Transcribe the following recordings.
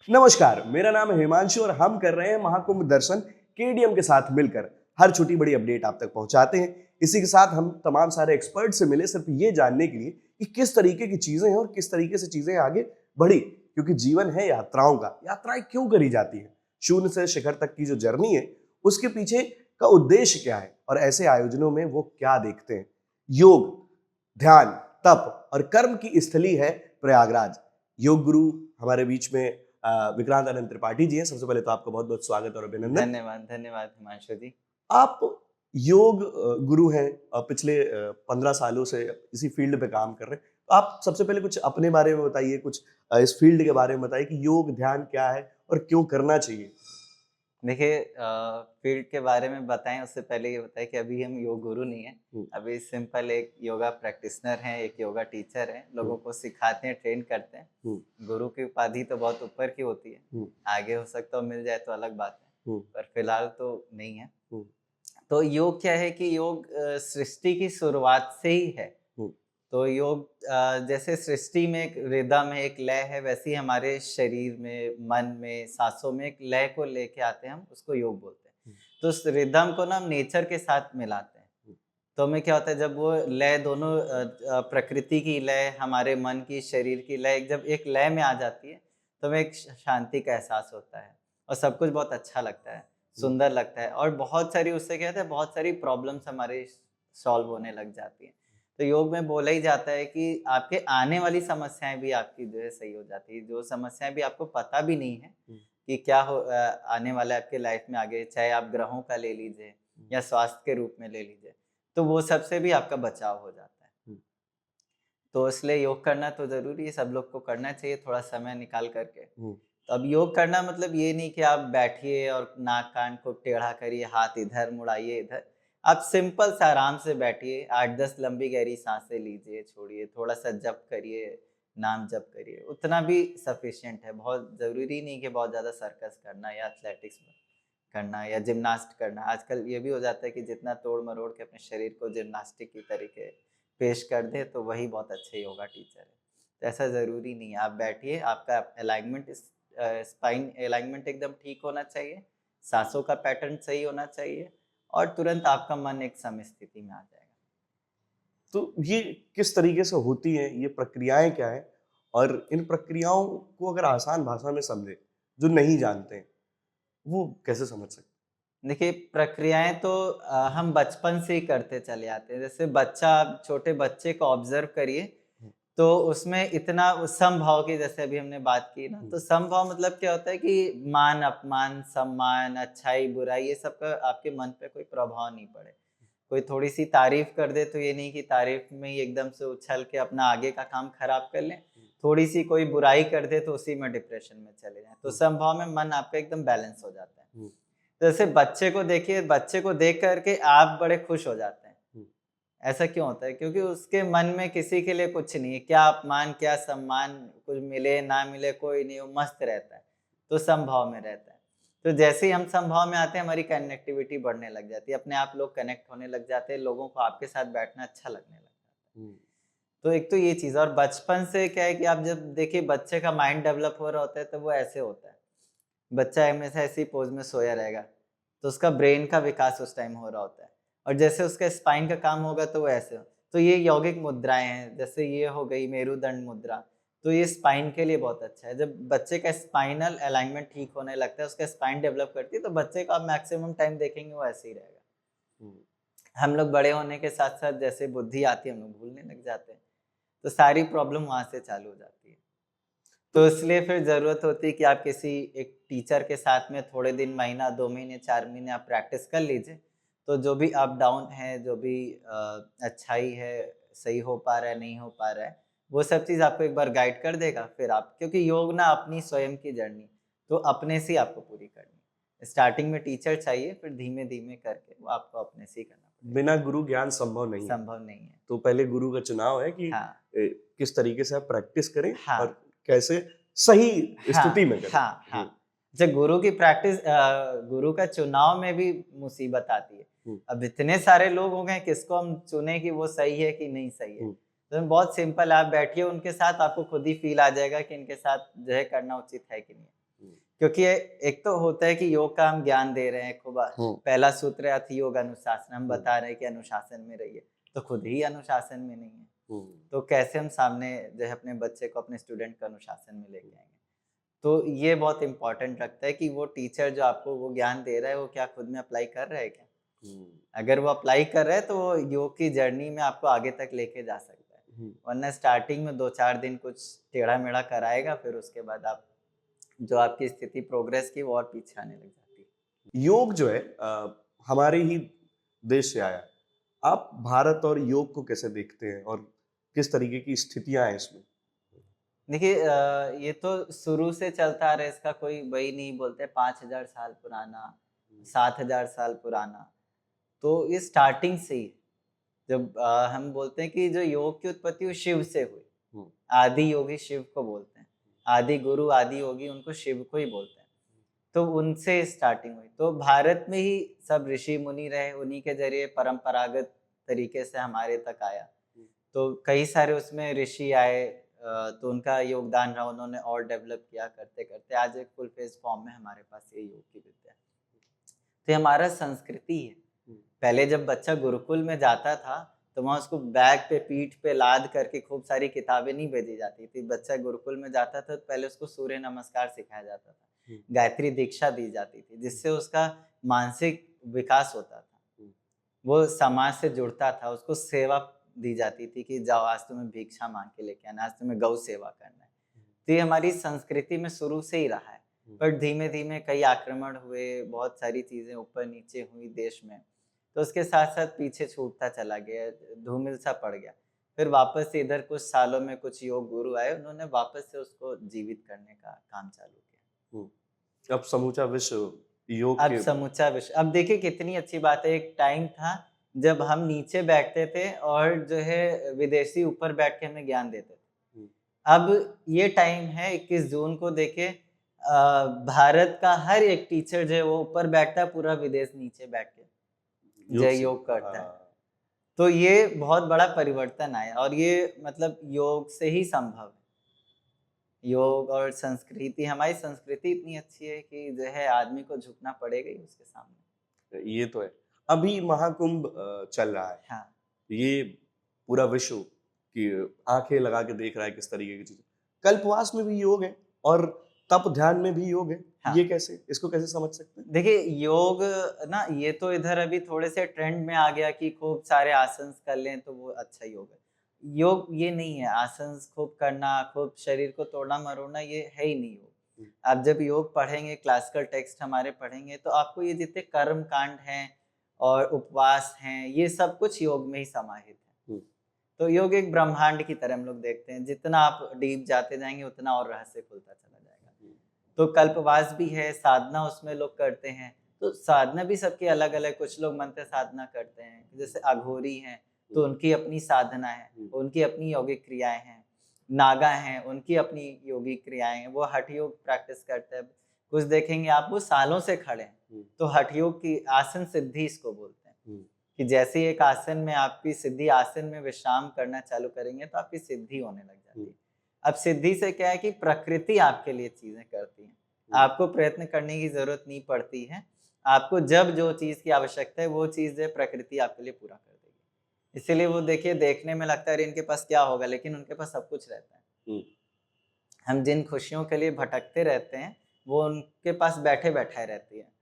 नमस्कार, मेरा नाम है हिमांशु और हम कर रहे हैं महाकुंभ दर्शन केडीएम के साथ मिलकर हर छोटी बड़ी अपडेट आप तक पहुंचाते हैं। इसी के साथ हम तमाम सारे एक्सपर्ट से मिले सिर्फ ये जानने के लिए कि किस तरीके की चीजें हैं और किस तरीके से चीजें आगे बढ़ी, क्योंकि जीवन है यात्राओं का। यात्राएं क्यों करी जाती है, शून्य से शिखर तक की जो जर्नी है उसके पीछे का उद्देश्य क्या है और ऐसे आयोजनों में वो क्या देखते हैं। योग, ध्यान, तप और कर्म की स्थली है प्रयागराज। योग गुरु हमारे बीच में विक्रांत आनंद त्रिपाठी जी हैं। सबसे पहले तो आपका बहुत बहुत स्वागत और अभिनंदन। धन्यवाद धन्यवाद हिमांशु जी। आप योग गुरु हैं और पिछले 15 सालों से इसी फील्ड पे काम कर रहे हैं। तो आप सबसे पहले कुछ अपने बारे में बताइए, कुछ इस फील्ड के बारे में बताइए कि योग ध्यान क्या है और क्यों करना चाहिए। देखिए फील्ड के बारे में बताएं उससे पहले ये बताएं कि अभी हम योग गुरु नहीं हैं। हम्म, अभी सिंपल एक योगा प्रैक्टिशनर हैं, एक योगा टीचर हैं, लोगों हम्म, को सिखाते हैं, ट्रेन करते हैं। हम्म, गुरु की उपाधि तो बहुत ऊपर की होती है, हम्म, आगे हो सकता हो मिल जाए तो अलग बात है, हम्म, पर फिलहाल तो नहीं है। हम्म, तो योग क्या है कि योग सृष्टि की शुरुआत से ही है। हम्म, तो योग जैसे सृष्टि में एक रिदम है, एक लय है, वैसे ही हमारे शरीर में, मन में, सांसों में एक लय को लेके आते हैं, हम उसको योग बोलते हैं। तो उस रिदम को ना हम नेचर के साथ मिलाते हैं। तो हमें क्या होता है जब वो लय दोनों प्रकृति की लय, हमारे मन की, शरीर की लय जब एक लय में आ जाती है, तो हमें एक शांति का एहसास होता है और सब कुछ बहुत अच्छा लगता है, सुंदर लगता है और बहुत सारी उससे क्या होता है, बहुत सारी प्रॉब्लम्स हमारी सॉल्व होने लग जाती हैं। तो योग में बोला ही जाता है कि आपके आने वाली समस्याएं भी आपकी जो है सही हो जाती है। जो समस्याएं भी आपको पता भी नहीं है कि क्या आने वाला है आपके लाइफ में आगे, चाहे आप ग्रहों का ले लीजिए या स्वास्थ्य के रूप में ले लीजिए, तो वो सबसे भी आपका बचाव हो जाता है। तो इसलिए योग करना तो ज़रूरी है, सब लोग को करना चाहिए थोड़ा समय निकाल करके। तो अब योग करना मतलब ये नहीं कि आप बैठिए और नाक कान को टेढ़ा करिए, हाथ इधर मुड़ाइए इधर। आप सिंपल सा आराम से बैठिए, 8-10 लंबी गहरी साँसें लीजिए, छोड़िए, थोड़ा-सा जप करिए, नाम जप करिए, उतना भी सफिशिएंट है। बहुत ज़रूरी नहीं कि बहुत ज़्यादा सर्कस करना या एथलेटिक्स करना या जिम्नास्ट करना। आजकल ये भी हो जाता है कि जितना तोड़-मरोड़ के अपने शरीर को जिम्नास्टिक की तरीके पेश कर दे तो वही बहुत अच्छे योगा टीचर है। तो ऐसा ज़रूरी नहीं है, आप बैठिए, आपका अलाइनमेंट स्पाइन अलाइनमेंट एकदम ठीक होना चाहिए, साँसों का पैटर्न सही होना चाहिए और तुरंत आपका मन एक समस्थिति में आ जाएगा। तो ये किस तरीके से होती है, ये प्रक्रियाएं क्या है और इन प्रक्रियाओं को अगर आसान भाषा में समझे जो नहीं जानते हैं, वो कैसे समझ सकते देखिए, प्रक्रियाएँ तो हम बचपन से ही करते चले आते हैं। जैसे बच्चा, आप छोटे बच्चे को ऑब्ज़र्व करिए, हैं? तो उसमें इतना समभाव की जैसे अभी हमने बात की ना, तो समभाव मतलब क्या होता है कि मान-अपमान, सम्मान, अच्छाई-बुराई ये सब का आपके मन पे कोई प्रभाव नहीं पड़े। कोई थोड़ी-सी तारीफ़ कर दे तो ये नहीं कि तारीफ़ में ही एकदम से उछल के अपना आगे का काम खराब कर लें। थोड़ी-सी कोई बुराई कर दे तो उसी में डिप्रेशन में चले जाएँ। तो समभाव में मन आपका एकदम बैलेंस हो जाता है। जैसे बच्चे को देखिए, बच्चे को देख कर के आप बड़े खुश हो जाते हैं। ऐसा क्यों होता है? क्योंकि उसके मन में किसी के लिए कुछ नहीं है। क्या अपमान, क्या सम्मान, कुछ मिले, ना मिले, कोई नहीं, वो मस्त रहता है। तो समभाव में रहता है। तो जैसे ही हम समभाव में आते हैं, हमारी कनेक्टिविटी बढ़ने लग जाती है। अपने आप लोग कनेक्ट होने लग जाते हैं, लोगों को आपके साथ बैठना अच्छा लगने लगता है। तो एक तो ये चीज़, और बचपन से क्या है कि आप जब देखिए बच्चे का माइंड डेवलप हो रहा होता है, तो वो ऐसे होता है। बच्चा हमेशा ऐसी पोज़ में सोया रहेगा, तो उसका ब्रेन का विकास उस टाइम हो रहा होता है और जैसे उसका स्पाइन का काम होगा तो वो ऐसे हो। तो ये यौगिक मुद्राएँ हैं, जैसे ये हो गई मेरुदंड मुद्रा, तो ये स्पाइन के लिए बहुत अच्छा है। जब बच्चे का स्पाइनल अलाइनमेंट ठीक होने लगता है, उसका स्पाइन डेवलप करती है, तो बच्चे को आप मैक्सिमम टाइम देखेंगे वो ऐसे ही रहेगा। हम लोग बड़े होने के साथ-साथ जैसे बुद्धि आती है, हम लोग भूलने लग जाते हैं, तो सारी प्रॉब्लम वहाँ से चालू हो जाती है। तो तो इसलिए फिर ज़रूरत होती है कि आप किसी एक टीचर के साथ में थोड़े दिन, महीना, 2 महीने, 4 महीने आप प्रैक्टिस कर लीजिए। तो जो भी अप डाउन है, जो भी अच्छाई है, सही हो पा रहा है, नहीं हो पा रहा है, वो सब चीज़ आपको एक बार गाइड कर देगा। फिर आप, क्योंकि योग ना अपनी स्वयं की जर्नी, तो अपने से ही आपको पूरी करनी है। स्टार्टिंग में टीचर चाहिए, फिर धीमे-धीमे करके वो आपको अपने से ही करना पड़ेगा। बिना गुरु ज्ञान संभव नहीं है। संभव नहीं है। तो पहले गुरु का चुनाव है कि हाँ, किस तरीके से आप प्रैक्टिस करें हाँ। और कैसे सही स्थिति हाँ, में करें। हाँ, हाँ। जब गुरु की प्रैक्टिस, गुरु का चुनाव में भी मुसीबत आती है। हुँ, अब इतने सारे लोग हो गए, किसको हम चुनें कि वो सही है कि नहीं सही है। हुँ, तो बहुत सिंपल है, आप बैठिए उनके साथ, आपको खुद ही फ़ील आ जाएगा कि इनके साथ जो है करना उचित है कि नहीं है। क्योंकि एक तो होता है कि योग का हम ज्ञान दे रहे हैं, खूब पहला सूत्र है अथ योग अनुशासन, हम बता रहे हैं कि अनुशासन में रहिए, तो खुद ही अनुशासन में नहीं है, तो कैसे हम सामने जो है अपने बच्चे को, अपने स्टूडेंट को अनुशासन में लेके आएंगे। तो ये बहुत इंपॉर्टेंट रखता है कि वो टीचर जो आपको वो ज्ञान दे रहा है वो क्या खुद में अप्लाई कर रहा है क्या। अगर वो अप्लाई कर रहा है तो वो योग की जर्नी में आपको आगे तक लेके जा सकता है, वरना स्टार्टिंग में 2-4 दिन कुछ टेढ़ा मेढ़ा कराएगा, फिर उसके बाद आप जो आपकी स्थिति प्रोग्रेस की वो और पीछे आने लग जाती है। योग जो है हमारे ही देश से आया। आप भारत और योग को कैसे देखते हैं और किस तरीके की स्थितियां हैं इसमें? देखिए ये तो शुरू से चलता आ रहा है, इसका कोई वही नहीं बोलते 5000 साल पुराना, 7000 साल पुराना, तो ये स्टार्टिंग से ही जब हम बोलते हैं कि जो योग की उत्पत्ति वो शिव से हुई, आदि योगी शिव को बोलते हैं, आदि गुरु आदि योगी उनको शिव को ही बोलते हैं, तो उनसे स्टार्टिंग हुई। तो भारत में ही सब ऋषि मुनि रहे, उन्हीं के जरिए परंपरागत तरीके से हमारे तक आया। तो कई सारे उसमें ऋषि आए, तो उनका योगदान रहा, उन्होंने और डेवलप किया करते करते आज एक फुल फेज फॉर्म में हमारे पास ये योग की विद्या है। तो ये हमारा संस्कृति है। पहले जब बच्चा गुरुकुल में जाता था तो वहाँ उसको बैग पे पीठ पे लाद करके खूब सारी किताबें नहीं भेजी जाती थी। बच्चा गुरुकुल में जाता था तो पहले उसको सूर्य नमस्कार सिखाया जाता था, गायत्री दीक्षा दी जाती थी, जिससे उसका मानसिक विकास होता था, वो समाज से जुड़ता था, उसको सेवा दी जाती थी कि जाओ आज तुम्हें भिक्षा मांग के लेके आना, आज तुम्हें गौ सेवा करना है। तो ये हमारी संस्कृति में शुरू से ही रहा है, पर धीमे धीमे कई आक्रमण हुए, बहुत सारी चीजें ऊपर नीचे हुई देश में, तो उसके साथ साथ पीछे छूटता चला गया, धूमिल सा पड़ गया। फिर वापस से इधर कुछ सालों में कुछ योग गुरु आए, उन्होंने वापस से उसको जीवित करने का काम चालू किया। अब समूचा विश्व योग अब के समूचा विश्व, अब देखिए कितनी अच्छी बात है, एक टाइम था जब हम नीचे बैठते थे और जो है विदेशी ऊपर बैठ के हमें ज्ञान देते थे। अब ये टाइम है 21 जून को देखिए, भारत का हर एक टीचर जो है वो ऊपर बैठता है, पूरा विदेश नीचे बैठ के जय योग करता है। तो ये बहुत बड़ा परिवर्तन आया और ये मतलब योग से ही संभव है। योग और संस्कृति, हमारी संस्कृति इतनी अच्छी है कि जो है आदमी को झुकना पड़ेगा ही उसके सामने। ये तो है। अभी महाकुंभ चल रहा है। हाँ। ये पूरा विश्व की आंखें लगा के देख रहा है किस तरीके की चीजें। कल्पवास में भी योग है और तप ध्यान में भी योग है। हाँ। ये कैसे, इसको कैसे समझ सकते हैं? देखिए योग ना, ये तो इधर अभी थोड़े से ट्रेंड में आ गया कि खूब सारे आसन कर लें तो वो अच्छा योग है। योग ये नहीं है, आसन खूब करना, खूब शरीर को तोड़ना मरोड़ना, ये है ही नहीं योग। आप जब योग पढ़ेंगे, क्लासिकल टेक्स्ट हमारे पढ़ेंगे, तो आपको ये जितने कर्म कांड हैं और उपवास हैं, ये सब कुछ योग में ही समाहित है। तो योग एक ब्रह्मांड की तरह हम लोग देखते हैं, जितना आप डीप जाते जाएंगे उतना और रहस्य खुलता चला जाएगा। तो कल्पवास भी है, साधना उसमें लोग करते हैं, तो साधना भी सबकी अलग अलग, कुछ लोग मंत्र साधना करते हैं, जैसे अघोरी हैं तो उनकी अपनी साधना है, उनकी अपनी योगिक क्रियाएं हैं। नागा हैं, उनकी अपनी योगिक क्रियाएं हैं, वो हठ योग प्रैक्टिस करते हैं। कुछ देखेंगे आप वो सालों से खड़े हैं, तो हठ योग की आसन सिद्धि इसको बोलते हैं, कि जैसे एक आसन में आपकी सिद्धि, आसन में विश्राम करना चालू करेंगे तो आपकी सिद्धि होने लग जाती है। अब सिद्धि से क्या है कि प्रकृति आपके लिए चीजें करती है, आपको प्रयत्न करने की जरूरत नहीं पड़ती है। आपको जब जो चीज की आवश्यकता है वो चीज है प्रकृति आपके लिए पूरा कर देगी। इसीलिए वो देखिए देखने में लगता है इनके पास क्या होगा, लेकिन उनके पास सब कुछ रहता है। हम जिन खुशियों के लिए भटकते रहते हैं वो उनके पास बैठे बैठाए रहती है।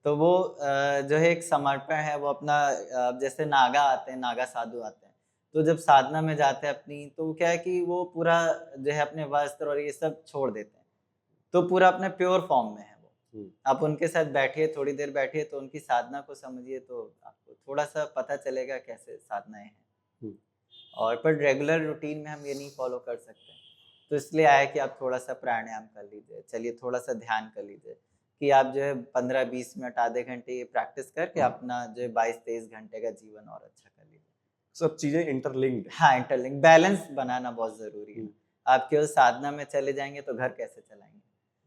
तो वो जो है एक समर्पण है, वो अपना जैसे नागा आते हैं, नागा साधु आते हैं, तो जब साधना में जाते हैं अपनी, तो क्या है कि वो पूरा जो है अपने वस्त्र और ये सब छोड़ देते हैं, तो पूरा अपने प्योर फॉर्म में है वो। आप उनके साथ बैठिए, थोड़ी देर बैठिए, तो उनकी साधना को समझिए, तो आपको थोड़ा सा पता चलेगा कैसे साधनाएं हैं। और पर रेगुलर रूटीन में हम ये नहीं फॉलो कर सकते, तो इसलिए आया कि आप थोड़ा सा प्राणायाम कर लीजिए, चलिए थोड़ा सा ध्यान कर लीजिए, कि आप जो है 15-20 मिनट आधे घंटे ये प्रैक्टिस करके अपना जो है 22-23 घंटे का जीवन और अच्छा कर लीजिए। सब चीजें इंटरलिंक्ड। हाँ, इंटरलिंक, बैलेंस बनाना बहुत जरूरी है। आप केवल साधना में चले जाएंगे तो घर कैसे चलाएंगे?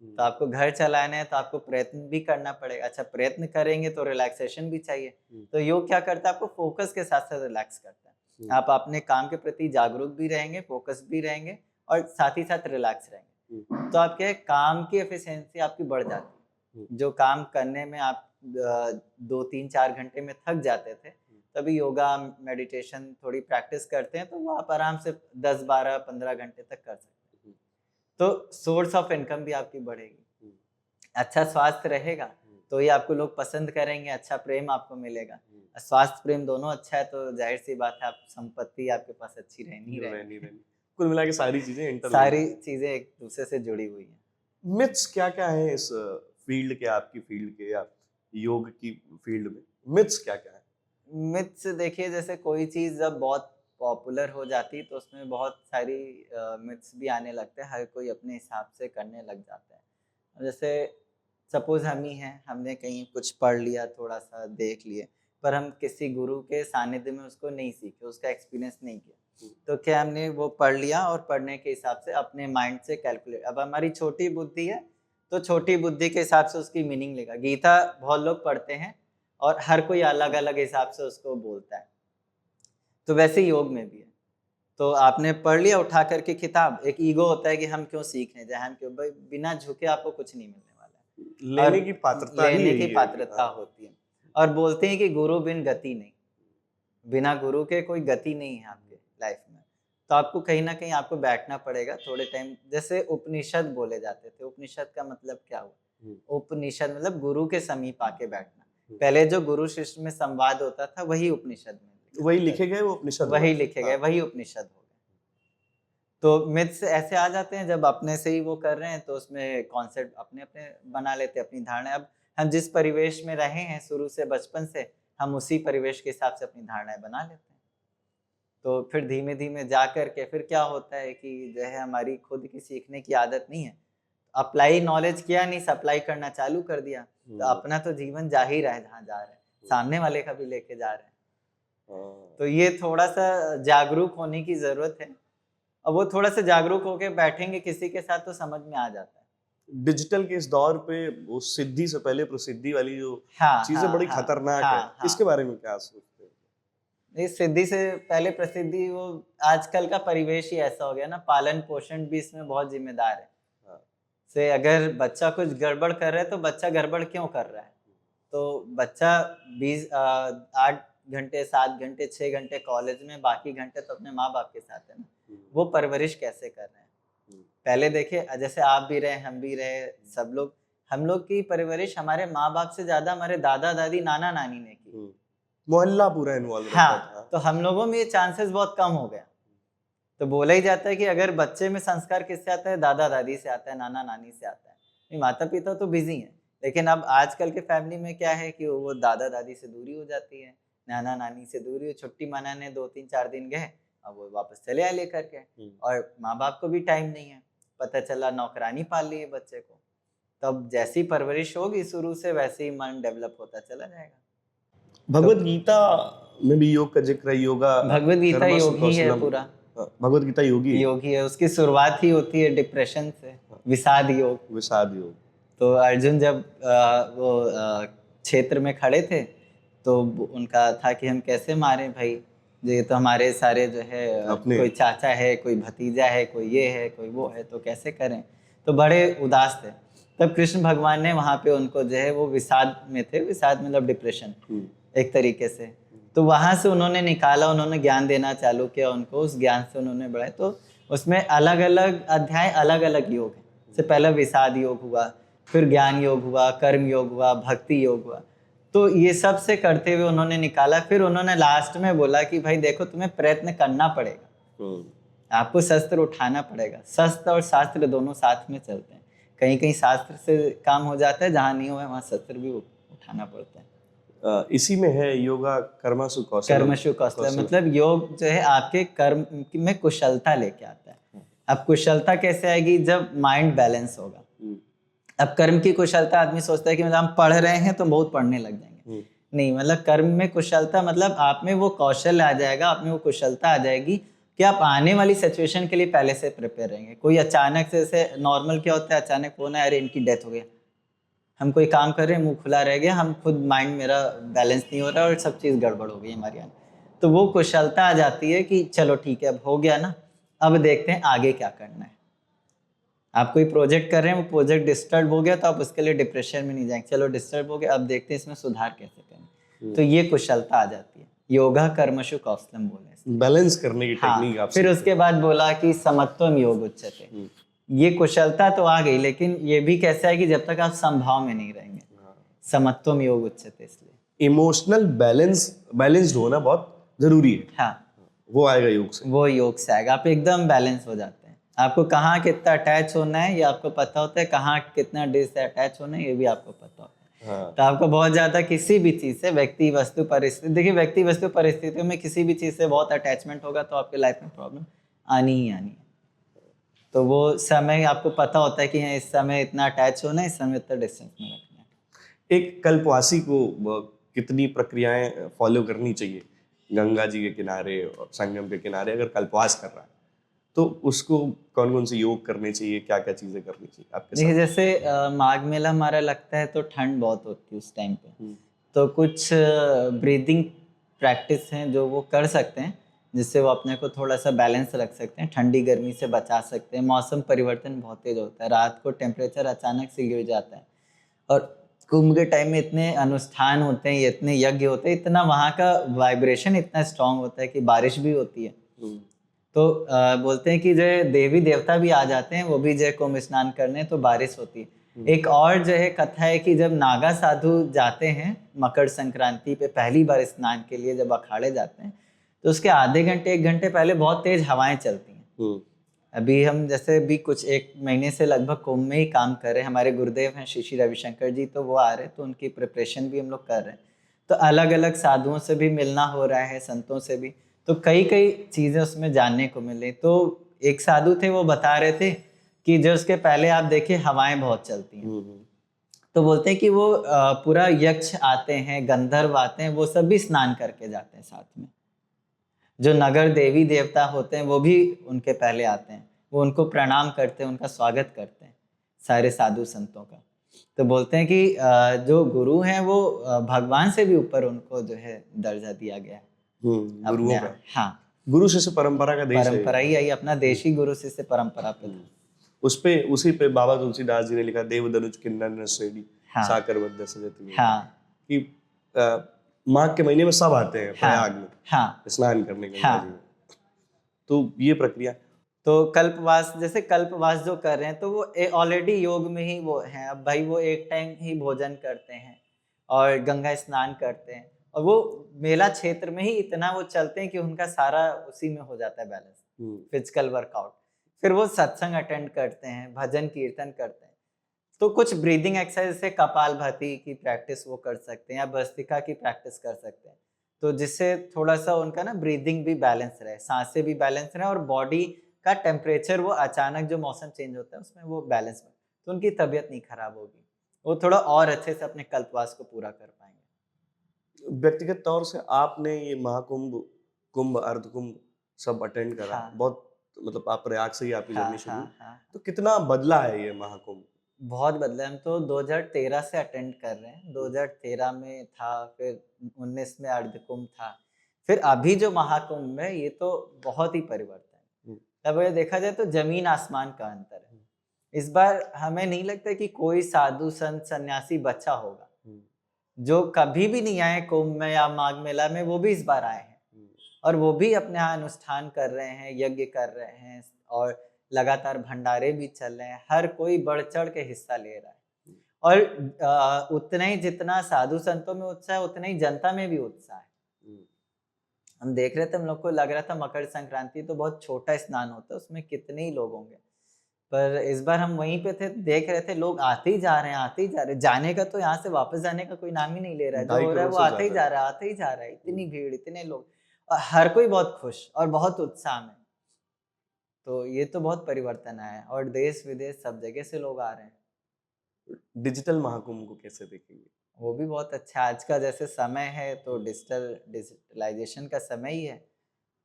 तो आपको घर चलाना है तो आपको प्रयत्न भी करना पड़ेगा। अच्छा, प्रयत्न करेंगे तो रिलैक्सेशन भी चाहिए। तो योग क्या करता है, आपको फोकस के साथ साथ रिलैक्स करता है। आप अपने काम के प्रति जागरूक भी रहेंगे, फोकस भी रहेंगे और साथ ही साथ रिलैक्स रहेंगे। तो आपके काम की एफिशिएंसी आपकी बढ़ जाती है। जो काम करने में आप 2-3-4 घंटे में थक जाते थे, तभी योगा, मेडिटेशन थोड़ी प्रैक्टिस करते हैं तो वो आप आराम से 10-12-15 घंटे तक कर सकते हैं। तो सोर्स ऑफ इनकम भी आपकी बढ़ेगी, अच्छा स्वास्थ्य रहेगा तो ये आपको लोग पसंद करेंगे, अच्छा प्रेम आपको मिलेगा। स्वास्थ्य प्रेम दोनों अच्छा है तो जाहिर सी बात है आप संपत्ति आपके पास अच्छी रहनी ही रहेगी। कुल मिला के सारी चीजें इंटरलिंक्ड सारी चीजें एक दूसरे से जुड़ी हुई हैं। मिथ्स क्या क्या है इस फील्ड के, आपकी फील्ड के या योग की फील्ड में? मिथ्स क्या क्या है? मिथ्स देखिए, जैसे कोई चीज जब बहुत पॉपुलर हो जाती तो उसमें बहुत सारी मिथ्स भी आने लगते हैं, हर कोई अपने हिसाब से करने लग जाता है। जैसे सपोज हम ही हैं, हमने कहीं कुछ पढ़ लिया, थोड़ा सा देख लिए, पर हम किसी गुरु के सानिध्य में उसको नहीं सीखे, उसका एक्सपीरियंस नहीं किया, तो क्या हमने वो पढ़ लिया और पढ़ने के हिसाब से अपने माइंड से कैलकुलेट, अब हमारी छोटी बुद्धि है तो छोटी बुद्धि के हिसाब से उसकी मीनिंग लेगा। गीता बहुत लोग पढ़ते हैं और हर कोई अलग अलग हिसाब से उसको बोलता है, तो वैसे योग में भी है। तो आपने पढ़ लिया उठा करके किताब, एक ईगो होता है कि हम क्यों सीखने जाए, हम क्यों, भाई बिना झुके आपको कुछ नहीं मिलने वाला है। लेने की पात्रता ही लेने यही की है। पात्रता होती है। और बोलते हैं कि गुरु बिन गति नहीं, बिना गुरु के कोई गति नहीं है आपके लाइफ में। तो आपको कहीं ना कहीं आपको बैठना पड़ेगा थोड़े टाइम। जैसे उपनिषद बोले जाते थे, उपनिषद का मतलब क्या हुआ? उपनिषद मतलब गुरु के समीप आके बैठना। पहले जो गुरु शिष्य में संवाद होता था वही उपनिषद में, वही लिखे गए वो उपनिषद, वही लिखे गए, वही उपनिषद हो गए। तो मिथ्स ऐसे आ जाते हैं जब अपने से ही वो कर रहे हैं तो उसमें कॉन्सेप्ट अपने अपने बना लेते हैं, अपनी धारणा। अब हम जिस परिवेश में रहे हैं शुरू से, बचपन से, हम उसी परिवेश के हिसाब से अपनी धारणाएं बना लेते हैं। तो फिर धीमे धीमे जा करके फिर क्या होता है कि जो है हमारी खुद की सीखने की आदत नहीं है, अप्लाई नॉलेज किया नहीं, सप्लाई करना चालू कर दिया, तो अपना तो जीवन जा ही रहा है जहाँ जा रहे हैं, सामने वाले का भी लेके जा रहे हैं। तो ये थोड़ा सा जागरूक होने की जरूरत है, और वो थोड़ा सा जागरूक होके बैठेंगे किसी के साथ तो समझ में आ जाता है। डिजिटल के इस दौर पे वो सिद्धि से पहले प्रसिद्धि वाली जो हाँ, चीजें बड़ी हाँ, खतरनाक हाँ, है, हाँ। इसके बारे में क्या सोचते हैं? इस सिद्धि से पहले प्रसिद्धि, वो आजकल का परिवेश ही ऐसा हो गया ना, पालन पोषण भी इसमें बहुत जिम्मेदार है। से अगर बच्चा कुछ गड़बड़ कर रहा है तो बच्चा गड़बड़ क्यों कर रहा है, तो बच्चा 8 घंटे 7 घंटे 6 घंटे कॉलेज में, बाकी घंटे तो अपने माँ बाप के साथ है ना, वो परवरिश कैसे कर रहे हैं। पहले देखिए, जैसे आप भी रहे, हम भी रहे, सब लोग, हम लोग की परवरिश हमारे माँ बाप से ज्यादा हमारे दादा दादी नाना नानी ने की। मोहल्ला पूरा इन्वॉल्व रहता था। तो हम लोगों में ये चांसेस बहुत कम हो गया। तो बोला ही जाता है कि अगर बच्चे में संस्कार किससे आता है, दादा दादी से आता है, नाना नानी से आता है। माता पिता तो बिजी हैं, लेकिन अब आजकल के फैमिली में क्या है कि वो दादा दादी से दूरी हो जाती है, नाना नानी से दूरी, छुट्टी मनाने 2-3-4 दिन गए, अब वो वापस चले आए लेकर के, और माँ बाप को भी टाइम नहीं है, पता चला नौकरानी पाल ली है बच्चे को। तब जैसी परवरिश होगी शुरू से, वैसे ही मन डेवलप होता चला जाएगा। भगवत गीता में भी योग का जिक्र है, योगा, भगवत गीता योग ही है पूरा। भगवत गीता योगी है, उसकी शुरुआत ही होती है डिप्रेशन से, विषाद योग। विषाद योग। तो अर्जुन जब वो क्षेत्र में खड़े थे तो उनका था कि हम कैसे मारें भाई, ये तो हमारे सारे जो है कोई चाचा है, कोई भतीजा है, कोई ये है, कोई वो है, तो कैसे करें। तो बड़े उदास थे। तब कृष्ण भगवान ने वहाँ पे उनको जो है, वो विषाद में थे, विषाद मतलब डिप्रेशन एक तरीके से, तो वहाँ से उन्होंने निकाला, उन्होंने ज्ञान देना चालू किया उनको, उस ज्ञान से उन्होंने बढ़ाए। तो उसमें अलग अलग अध्याय, अलग अलग योग है। से पहले विषाद योग हुआ, फिर ज्ञान योग हुआ, कर्म योग हुआ, भक्ति योग हुआ। तो ये सब से करते हुए उन्होंने निकाला। फिर उन्होंने लास्ट में बोला कि भाई देखो, तुम्हें प्रयत्न करना पड़ेगा, आपको शस्त्र उठाना पड़ेगा। शस्त्र और शास्त्र दोनों साथ में चलते हैं। कहीं कहीं शास्त्र से काम हो जाता है, जहाँ नहीं हुआ वहाँ शस्त्र भी उठाना पड़ता है। इसी में है योगा कर्मसु कौशलम। कर्मसु कौशलम मतलब योग जो है आपके कर्म में कुशलता लेके आता है। अब कुशलता कैसे आएगी, जब माइंड बैलेंस होगा। अब कर्म की कुशलता, आदमी सोचता है कि मतलब हम पढ़ रहे हैं तो बहुत पढ़ने लग जाएंगे, नहीं, मतलब कर्म में कुशलता मतलब आप में वो कौशल आ जाएगा, आप में वो कुशलता आ जाएगी कि आप आने वाली सिचुएशन के लिए पहले से प्रिपेयर रहेंगे। कोई अचानक से, जैसे नॉर्मल क्या होता है, अचानक फोन है, अरे इनकी डेथ हो गई, हम कोई काम कर रहे हैं, मुंह खुला रह गया, हम खुद माइंड मेरा बैलेंस नहीं हो रहा और सब चीज़ गड़बड़ हो गई हमारे यहाँ। तो वो कुशलता आ जाती है कि चलो ठीक है, अब हो गया ना, अब देखते हैं आगे क्या करना है। आप कोई प्रोजेक्ट कर रहे हैं, वो प्रोजेक्ट डिस्टर्ब हो गया तो आप उसके लिए डिप्रेशन में नहीं जाएंगे, चलो डिस्टर्ब हो गया, अब देखते हैं इसमें सुधार कैसे करें। तो ये कुशलता आ जाती है, योगा कर्मशु कौशलम बोले इसको। बैलेंस करने की टेक्निक हाँ, आप फिर सीखते उसके बाद बोला कि समत्वम योग उच्यते। ये कुशलता तो आ गई, लेकिन ये भी कैसा है कि जब तक आप समभाव में नहीं रहेंगे, समत्वम योग उच्यते। इसलिए इमोशनल बैलेंस्ड होना बहुत जरूरी है। हाँ, वो आएगा योग से। वो योग से आएगा, आप एकदम बैलेंस हो जाते हैं। आपको कहाँ कितना अटैच होना है ये आपको पता होता है, कहाँ कितना डिसअटैच होना है ये भी आपको पता होता है। हाँ। तो आपको बहुत ज्यादा किसी भी चीज से, व्यक्ति वस्तु परिस्थिति, देखिए व्यक्ति वस्तु परिस्थितियों में किसी भी चीज से बहुत अटैचमेंट होगा तो आपके लाइफ में प्रॉब्लम आनी ही आनी है। तो वो समय आपको पता होता है कि हाँ, इस समय इतना अटैच होना है, इस समय इतना डिस्टेंस में रखना है। एक कल्पवासी को कितनी प्रक्रियाएं फॉलो करनी चाहिए गंगा जी के किनारे और संगम के किनारे अगर कल्पवास कर रहा है, तो उसको कौन कौन से योग करने चाहिए, क्या क्या चीजें करनी चाहिए आपके देखिए साथ? जैसे माघ मेला हमारा लगता है तो ठंड बहुत होती है उस टाइम पे, तो कुछ ब्रीदिंग प्रैक्टिस हैं जो वो कर सकते हैं, जिससे वो अपने को थोड़ा सा बैलेंस रख सकते हैं, ठंडी गर्मी से बचा सकते हैं। मौसम परिवर्तन बहुत तेज होता है, रात को टेम्परेचर अचानक से गिर जाता है, और कुंभ के टाइम में इतने अनुष्ठान होते हैं, इतने यज्ञ होते हैं, इतना वहाँ का वाइब्रेशन इतना स्ट्रांग होता है कि बारिश भी होती है। तो बोलते हैं कि जो है देवी देवता भी आ जाते हैं, वो भी जो है कुंभ स्नान करने, तो बारिश होती है। एक और जो है कथा है कि जब नागा साधु जाते हैं मकर संक्रांति पे पहली बार स्नान के लिए, जब अखाड़े जाते हैं, तो उसके आधे घंटे 1 घंटे पहले बहुत तेज हवाएं चलती हैं। अभी हम जैसे भी कुछ 1 महीने से लगभग कुंभ में ही काम कर रहे हैं, हमारे गुरुदेव हैं श्री श्री रविशंकर जी, तो वो आ रहे हैं, तो उनकी प्रिपरेशन भी हम लोग कर रहे हैं। तो अलग अलग साधुओं से भी मिलना हो रहा है, संतों से भी, तो कई कई चीज़ें उसमें जानने को मिली। तो एक साधु थे, वो बता रहे थे कि जो उसके पहले आप देखिए हवाएं बहुत चलती हैं, तो बोलते हैं कि वो पूरा यक्ष आते हैं, गंधर्व आते हैं, वो सब भी स्नान करके जाते हैं साथ में। जो नगर देवी देवता होते हैं वो भी उनके पहले आते हैं, वो उनको प्रणाम करते हैं, उनका स्वागत करते हैं, सारे साधु संतों का। तो बोलते हैं कि जो गुरु हैं वो भगवान से भी ऊपर उनको जो है दर्जा दिया गया है। गुरुओं का। हाँ, गुरु शिष्य परंपरा का देश है। परंपरा ही आई, अपना देश ही गुरु शिष्य परंपरा पे था। उसी पे बाबा तुलसीदास जी ने लिखा, देव दनुज किन्नर श्रेणी हाँ। साकर बद्ध सजत। हाँ, कि माघ के महीने में सब आते हैं प्रयाग में हाँ, स्नान करने गंगा हाँ। जी में। तो ये प्रक्रिया, तो कल्पवास, जैसे कल्पवास जो कर रहे हैं तो वो ऑलरेडी योग में ही वो हैं। अब भाई वो एक टाइम ही भोजन करते हैं और गंगा स्नान करते हैं, और वो मेला क्षेत्र में ही इतना वो चलते हैं कि उनका सारा उसी में हो जाता है बैलेंस, फिजिकल वर्कआउट। फिर वो सत्संग अटेंड करते हैं, भजन कीर्तन करते हैं। तो कुछ ब्रीदिंग एक्सरसाइज जैसे कपालभाति की प्रैक्टिस वो कर सकते हैं, या भस्त्रिका की प्रैक्टिस कर सकते हैं, तो जिससे थोड़ा सा उनका ना ब्रीदिंग भी बैलेंस रहे, सांसें भी बैलेंस रहे, और बॉडी का टेम्परेचर, वो अचानक जो मौसम चेंज होता है उसमें वो बैलेंस में, तो उनकी तबीयत नहीं खराब होगी, वो थोड़ा और अच्छे से अपने कल्पवास को पूरा कर पाएंगे। व्यक्तिगत तौर से आपने ये महाकुंभ, कुंभ, अर्धकुंभ सब अटेंड करा। हाँ। बहुत मतलब आप प्रयाग से ही आपकी हाँ, जर्नी शुरू। हाँ। तो कितना बदला है ये महाकुंभ? बहुत बदला है। हम तो 2013 से अटेंड कर रहे हैं। 2013 में था, फिर 19 में अर्धकुंभ था, फिर अभी जो महाकुंभ है ये तो बहुत ही परिवर्तन है। तब ये देखा जाए तो जमीन आसमान का अंतर है। इस बार हमें नहीं लगता कि कोई साधु संत सन्यासी बचा होगा जो कभी भी नहीं आए कुंभ में या माघ मेला में, वो भी इस बार आए हैं, और वो भी अपने यहाँ अनुष्ठान कर रहे हैं, यज्ञ कर रहे हैं, और लगातार भंडारे भी चल रहे हैं। हर कोई बढ़ चढ़ के हिस्सा ले रहा है, और उतना ही जितना साधु संतों में उत्साह है, उतना ही जनता में भी उत्साह है। हम देख रहे थे, हम लोग को लग रहा था मकर संक्रांति तो बहुत छोटा स्नान होता है, उसमें कितने ही लोग होंगे, पर इस बार हम वहीं पे थे, देख रहे थे लोग आते ही जा रहे हैं, आते ही जा रहे हैं। जाने का तो यहाँ से वापस जाने का कोई नाम ही नहीं ले रहा है, जो हो रहा है वो आते ही जा रहा है, आते ही जा रहा है। इतनी भीड़, इतने लोग, और हर कोई बहुत खुश और बहुत उत्साह में। तो ये तो बहुत परिवर्तन आया है, और देश विदेश सब जगह से लोग आ रहे हैं। डिजिटल महाकुंभ को कैसे देखेंगे? वो भी बहुत अच्छा, आज का जैसे समय है तो डिजिटलाइजेशन का समय ही है,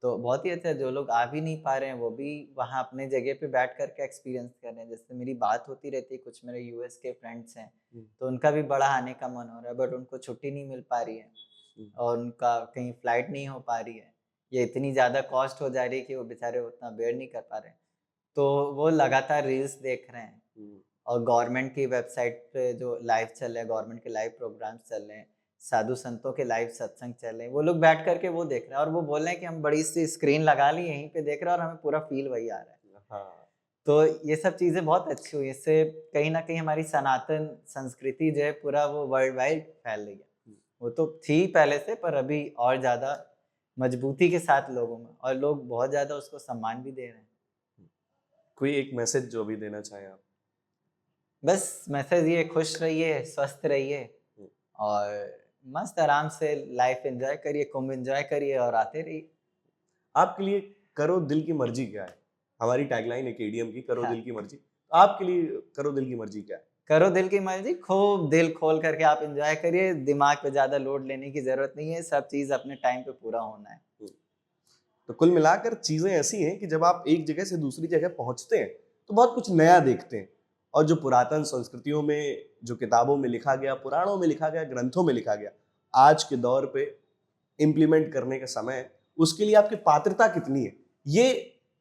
तो बहुत ही अच्छा है। जो लोग आ भी नहीं पा रहे हैं वो भी वहाँ अपने जगह पे बैठ करके एक्सपीरियंस कर रहे हैं। जैसे मेरी बात होती रहती है, कुछ मेरे यूएस के फ्रेंड्स हैं, तो उनका भी बड़ा आने का मन हो रहा है, बट उनको छुट्टी नहीं मिल पा रही है, और उनका कहीं फ्लाइट नहीं हो पा रही है, ये इतनी ज़्यादा कॉस्ट हो जा रही है कि वो बेचारे उतना बेयर नहीं कर पा रहे हैं। तो वो लगातार रील्स देख रहे हैं हम्म, और गवर्नमेंट की वेबसाइट पे जो लाइव चल रहे हैं, गवर्नमेंट के लाइव प्रोग्राम्स चल रहे हैं, साधु संतों के लाइव सत्संग चल रहे हैं, वो लोग बैठ करके वो देख रहे हैं और वो बोल रहे हैं कि हम बड़ी सी स्क्रीन लगा ली यहीं पे देख रहे हैं और हमें पूरा फील वही आ रहा है। हाँ। तो ये सब चीज़ें बहुत अच्छी हुई, इससे कहीं न कहीं हमारी सनातन संस्कृति जो है पूरा वो वर्ल्ड वाइड फैल रही है। वो तो थी पहले से, पर अभी और ज़्यादा मजबूती के साथ लोगों में, और लोग बहुत ज़्यादा उसको सम्मान भी दे रहे हैं। कोई एक मैसेज जो भी देना चाहें आप? बस मैसेज ये, खुश रहिए, स्वस्थ रहिए और मस्त आराम से लाइफ एन्जॉय करिए, कुंभ एन्जॉय करिए और आते रहिए। आपके लिए करो दिल की मर्जी क्या है? हमारी टैगलाइन है केडीएम की, करो हाँ, दिल की मर्जी। आपके लिए करो दिल की मर्जी क्या है? करो दिल की मर्ज़ी, खूब दिल खोल करके आप एन्जॉय करिए, दिमाग पे ज़्यादा लोड लेने की ज़रूरत नहीं है, सब चीज़ अपने टाइम पे पूरा होना है। तो कुल मिलाकर चीजें ऐसी हैं कि जब आप एक जगह से दूसरी जगह पहुंचते हैं तो बहुत कुछ नया देखते हैं, और जो पुरातन संस्कृतियों में, जो किताबों में लिखा गया, पुराणों में लिखा गया, ग्रंथों में लिखा गया, आज के दौर पे इम्प्लीमेंट करने का समय है। उसके लिए आपकी पात्रता कितनी है, ये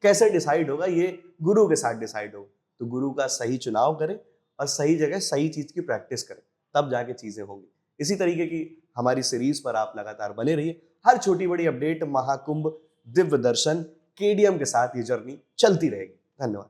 कैसे डिसाइड होगा? ये गुरु के साथ डिसाइड होगा। तो गुरु का सही चुनाव करें और सही जगह सही चीज की प्रैक्टिस करें, तब जाके चीजें होंगी। इसी तरीके की हमारी सीरीज पर आप लगातार बने रहिए। हर छोटी बड़ी अपडेट, महाकुंभ, दिव्य दर्शन, केडीएम के साथ ये जर्नी चलती रहेगी। धन्यवाद।